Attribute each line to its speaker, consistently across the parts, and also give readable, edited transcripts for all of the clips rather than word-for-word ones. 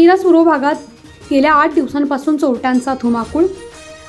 Speaker 1: मिरज पूर्व भागात गेल्या 8 दिवसांपासून चोरट्यांचा धुमाकूळ।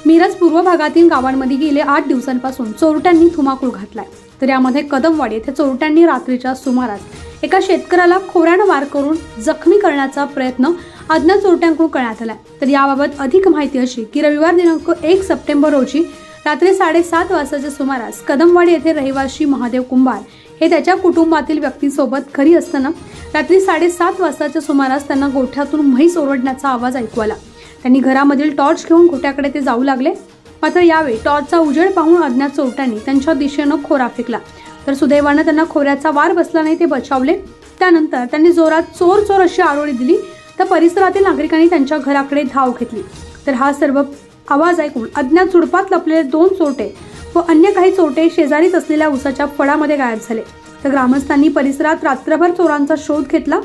Speaker 1: मिरज पूर्व भागातील गावांमध्ये गेले 8 दिवसांपासून चोरट्यांनी धुमाकूळ घातलाय। तर यामध्ये कदमवाडी येथे चोरट्यांनी रात्रीच्या सुमारास एका शेतकऱ्याला खोऱ्याने वार करून जखमी करण्याचा प्रयत्न अज्ञात चोरट्यांकडून करण्यात आला। तर याबाबत अधिक माहिती अशी की रविवार दिनांक 1 सप्टेंबर रोजी रात्री 7:30 वाजताच्या सुमारास कदमवाडी येथे रहिवासी महादेव कुंभार हे त्याच्या कुटुंबातील व्यक्तीसोबत घरी असताना रात्री 7:30 वाजताच्या सुमारास त्यांना गोठ्यातून म्हैस ओरडण्याचा आवाज ऐकू आला। त्यांनी घरामधील टॉर्च घेऊन गोठ्याकडे ते जाऊ लागले, मात्र यावेळी टॉर्चचा उजेड पाहून अज्ञात चोरट्यांनी त्यांच्या दिशेने खोरा फेकला। तर सुदैवाने त्यांना खोऱ्याचा वार बसला नाही, ते बचावले। त्यानंतर त्यांनी जोरात चोर चोर अशी आरोळी दिली, तर परिसरातील नागरिकांनी त्यांच्या घराकडे धाव घेतली। तर हा सर्व आवाज ऐकून अज्ञात झुडपात लपलेले 2 चोरटे व अन्य काही चोरटे शेजारीच असलेल्या उसाच्या फळामध्ये गायब झाले। तर ग्रामस्थांनी परिसरात रात्रभर चोरांचा शोध घेतला,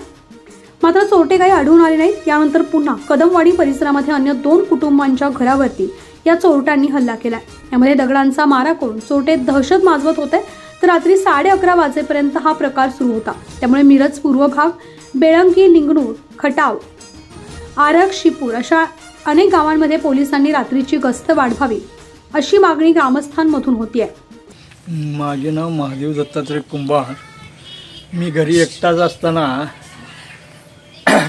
Speaker 1: मात्र चोरटे काही आढळून आले नाहीत। यानंतर पुन्हा कदमवाडी परिसरामध्ये अन्य 2 कुटुंबांच्या घरावरती या चोरट्यांनी हल्ला केला। यामध्ये दगडांचा मारा करून चोरटे दहशत माजवत होते। तर रात्री 11:30 वाजेपर्यंत हा प्रकार सुरू होता। त्यामुळे मिरज पूर्व भाग, बेळंकी, लिंगणूर, खटाव, आरग, शिपूर अशा अनेक गावांमध्ये पोलिसांनी रात्रीची गस्त वाढवावी अशी मागणी ग्रामस्थांमधून होती आहे।
Speaker 2: माझे नाव महादेव दत्तात्रय कुंभार। मी घरी एकटाच असताना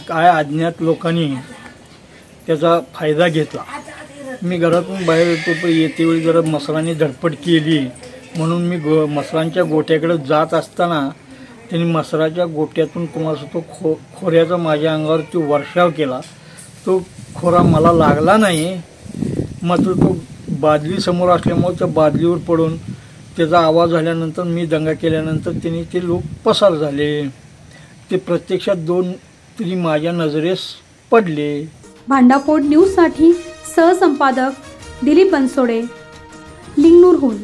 Speaker 2: काय अज्ञात लोकांनी त्याचा फायदा घेतला। मी घरातून बाहेर येतो, पण येतेवेळी जरा मसरांनी धडपड केली म्हणून मी मसरांच्या गोठ्याकडे जात असताना त्यांनी मसराच्या गोठ्यातून कुणाचा तो खोऱ्याचा माझ्या अंगावरती वर्षाव केला। तो खोरा मला लागला नाही, मात्र तो बादली समोर असल्यामुळे त्या बादलीवर पडून त्याचा आवाज झाल्यानंतर मी दंगा केल्यानंतर त्यांनी ते लोक पसार झाले। ते प्रत्यक्षात 2 तरी माझ्या नजरेस पडले।
Speaker 1: भांडाफोड न्यूज साठी सहसंपादक दिलीप बनसोडे, लिंगणूरहून।